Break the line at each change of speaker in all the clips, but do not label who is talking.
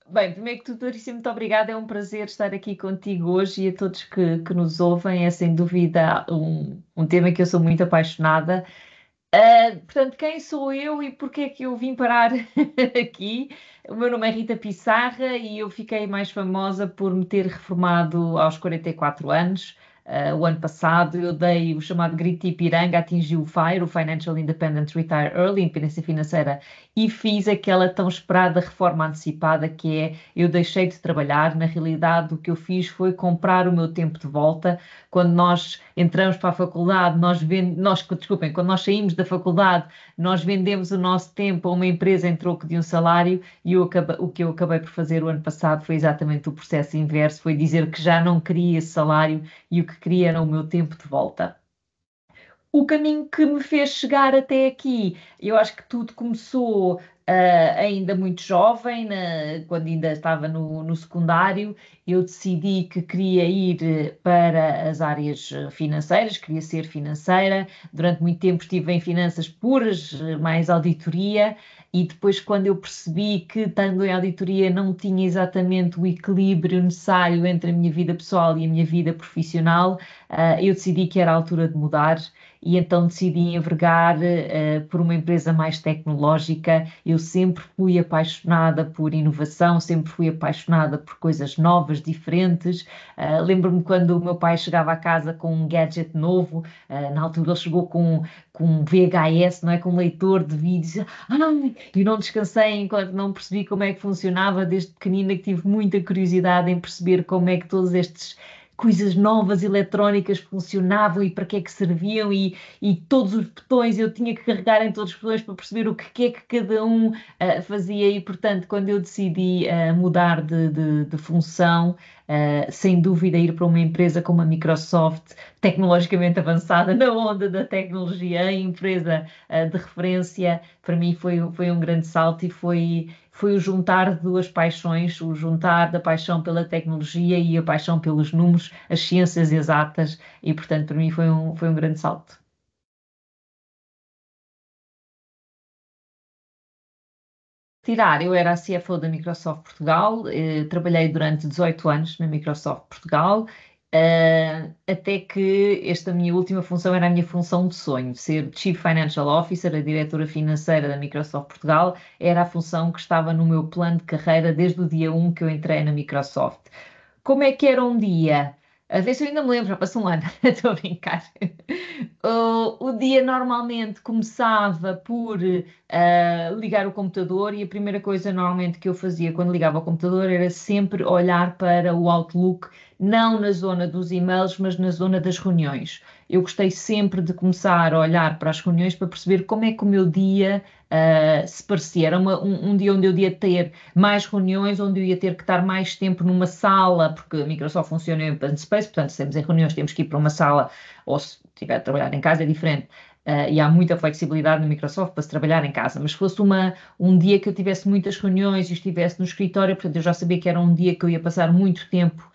Bem, primeiro que tudo, Larissa, muito obrigada. É um prazer estar aqui contigo hoje e a todos que nos ouvem. É sem dúvida um tema que eu sou muito apaixonada. Portanto, quem sou eu e porque é que eu vim parar aqui? O meu nome é Rita Pissarra e eu fiquei mais famosa por me ter reformado aos 44 anos. O ano passado eu dei o chamado grito de Ipiranga, atingi o FIRE, o Financial Independence Retire Early, independência financeira, e fiz aquela tão esperada reforma antecipada que é, eu deixei de trabalhar. Na realidade, o que eu fiz foi comprar o meu tempo de volta. Quando nós entramos para a faculdade, desculpem, quando nós saímos da faculdade, nós vendemos o nosso tempo a uma empresa em troco de um salário e o que eu acabei por fazer o ano passado foi exatamente o processo inverso, foi dizer que já não queria esse salário e o que queria era o meu tempo de volta. O caminho que me fez chegar até aqui, eu acho que tudo começou ainda muito jovem, quando ainda estava no secundário. Eu decidi que queria ir para as áreas financeiras, queria ser financeira. Durante muito tempo estive em finanças puras, mais auditoria, e depois, quando eu percebi que, estando em auditoria, não tinha exatamente o equilíbrio necessário entre a minha vida pessoal e a minha vida profissional, eu decidi que era a altura de mudar e então decidi envergar por uma empresa mais tecnológica. Eu sempre fui apaixonada por inovação, sempre fui apaixonada por coisas novas, diferentes. Lembro-me quando o meu pai chegava a casa com um gadget novo, na altura ele chegou com um VHS, não é? Com um leitor de vídeos. Ai, eu não descansei enquanto não percebi como é que funcionava. Desde pequenina que tive muita curiosidade em perceber como é que todos estes coisas novas eletrónicas funcionavam e para que é que serviam e todos os botões, eu tinha que carregar em todos os botões para perceber o que é que cada um fazia e, portanto, quando eu decidi mudar de função, sem dúvida ir para uma empresa como a Microsoft, tecnologicamente avançada, na onda da tecnologia, a empresa de referência, para mim foi um grande salto e foi o juntar de duas paixões, o juntar da paixão pela tecnologia e a paixão pelos números, as ciências exatas, e portanto para mim foi um grande salto. Eu era a CFO da Microsoft Portugal, trabalhei durante 18 anos na Microsoft Portugal, até que esta minha última função era a minha função de sonho, ser Chief Financial Officer, a diretora financeira da Microsoft Portugal, era a função que estava no meu plano de carreira desde o dia 1 que eu entrei na Microsoft. Como é que era um dia? A ver se eu ainda me lembro, já passou um ano, estou a brincar. O dia normalmente começava por ligar o computador e a primeira coisa normalmente que eu fazia quando ligava o computador era sempre olhar para o Outlook, não na zona dos e-mails, mas na zona das reuniões. Eu gostei sempre de começar a olhar para as reuniões para perceber como é que o meu dia se parecia. Era um dia onde eu ia ter mais reuniões, onde eu ia ter que estar mais tempo numa sala, porque a Microsoft funciona em open space, portanto, se temos em reuniões, temos que ir para uma sala, ou se estiver a trabalhar em casa é diferente. E há muita flexibilidade no Microsoft para se trabalhar em casa, mas se fosse um dia que eu tivesse muitas reuniões e estivesse no escritório, portanto, eu já sabia que era um dia que eu ia passar muito tempo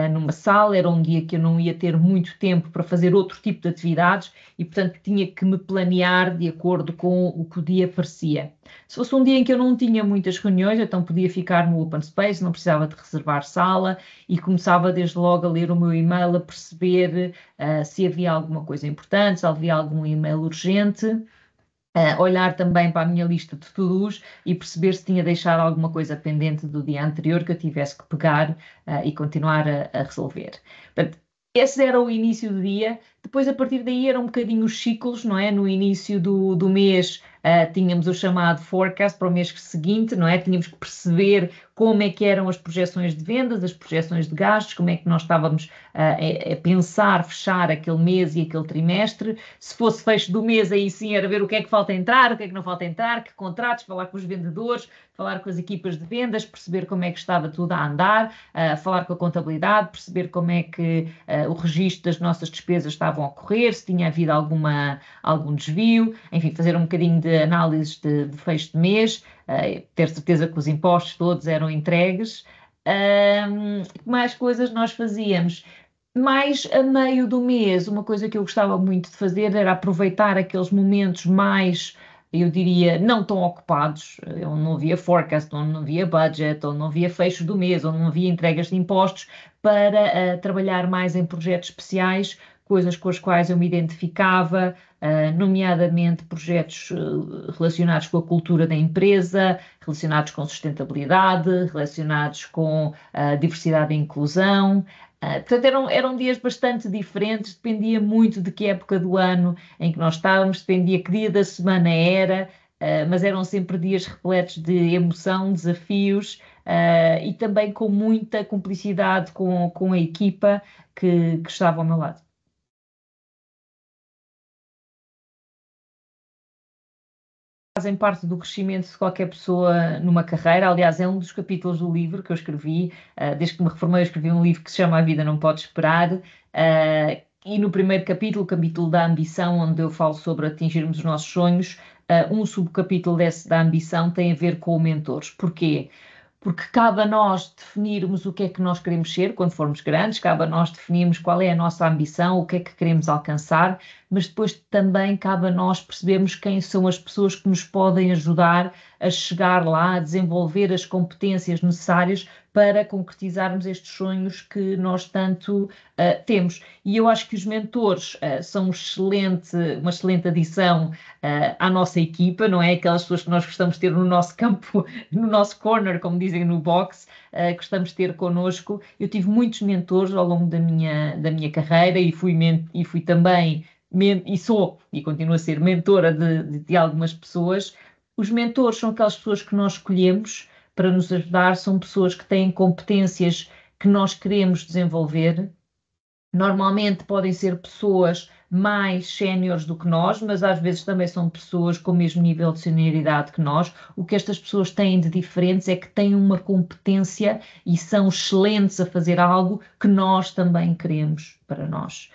numa sala, era um dia que eu não ia ter muito tempo para fazer outro tipo de atividades e, portanto, tinha que me planear de acordo com o que o dia parecia. Se fosse um dia em que eu não tinha muitas reuniões, então podia ficar no open space, não precisava de reservar sala e começava desde logo a ler o meu e-mail, a perceber se havia alguma coisa importante, se havia algum e-mail urgente. Olhar também para a minha lista de to-dos e perceber se tinha deixado alguma coisa pendente do dia anterior que eu tivesse que pegar e continuar a resolver. Portanto, esse era o início do dia. Depois, a partir daí, eram um bocadinho os ciclos, não é? No início do mês, tínhamos o chamado forecast para o mês seguinte, não é? Tínhamos que perceber como é que eram as projeções de vendas, as projeções de gastos, como é que nós estávamos a pensar fechar aquele mês e aquele trimestre. Se fosse fecho do mês, aí sim era ver o que é que falta entrar, o que é que não falta entrar, que contratos, falar com os vendedores, falar com as equipas de vendas, perceber como é que estava tudo a andar, falar com a contabilidade, perceber como é que o registro das nossas despesas estavam a ocorrer, se tinha havido algum desvio, enfim, fazer um bocadinho de análises de fecho de mês, ter certeza que os impostos todos eram entregues. Que mais coisas nós fazíamos? Mais a meio do mês, uma coisa que eu gostava muito de fazer era aproveitar aqueles momentos mais eu diria, não tão ocupados, onde não havia forecast, onde não havia budget, onde não havia fecho do mês, onde não havia entregas de impostos, para trabalhar mais em projetos especiais, coisas com as quais eu me identificava, nomeadamente projetos relacionados com a cultura da empresa, relacionados com sustentabilidade, relacionados com diversidade e inclusão. Portanto, eram dias bastante diferentes, dependia muito de que época do ano em que nós estávamos, dependia que dia da semana era, mas eram sempre dias repletos de emoção, desafios, e também com muita cumplicidade com a equipa que estava ao meu lado. Fazem parte do crescimento de qualquer pessoa numa carreira. Aliás, é um dos capítulos do livro que eu escrevi. Desde que me reformei, eu escrevi um livro que se chama A Vida Não Pode Esperar. E no primeiro capítulo, o capítulo da ambição, onde eu falo sobre atingirmos os nossos sonhos, um subcapítulo desse da ambição tem a ver com mentores. Porquê? Porque cabe a nós definirmos o que é que nós queremos ser quando formos grandes, cabe a nós definirmos qual é a nossa ambição, o que é que queremos alcançar, mas depois também cabe a nós percebermos quem são as pessoas que nos podem ajudar a chegar lá, a desenvolver as competências necessárias para concretizarmos estes sonhos que nós tanto temos. E eu acho que os mentores são uma excelente adição à nossa equipa, não é? Aquelas pessoas que nós gostamos de ter no nosso campo, no nosso corner, como dizem no box, gostamos de ter connosco. Eu tive muitos mentores ao longo da minha carreira e fui também, e sou, e continuo a ser mentora de algumas pessoas. Os mentores são aquelas pessoas que nós escolhemos para nos ajudar, são pessoas que têm competências que nós queremos desenvolver. Normalmente podem ser pessoas mais séniores do que nós, mas às vezes também são pessoas com o mesmo nível de senioridade que nós. O que estas pessoas têm de diferentes é que têm uma competência e são excelentes a fazer algo que nós também queremos para nós.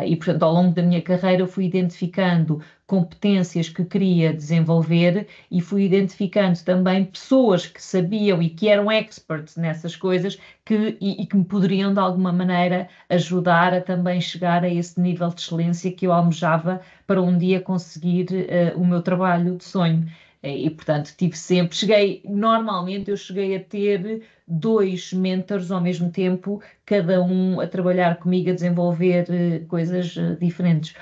E, portanto, ao longo da minha carreira, eu fui identificando competências que queria desenvolver e fui identificando também pessoas que sabiam e que eram experts nessas coisas e que me poderiam, de alguma maneira, ajudar a também chegar a esse nível de excelência que eu almejava para um dia conseguir o meu trabalho de sonho. E, portanto, normalmente eu cheguei a ter dois mentors ao mesmo tempo, cada um a trabalhar comigo, a desenvolver coisas diferentes.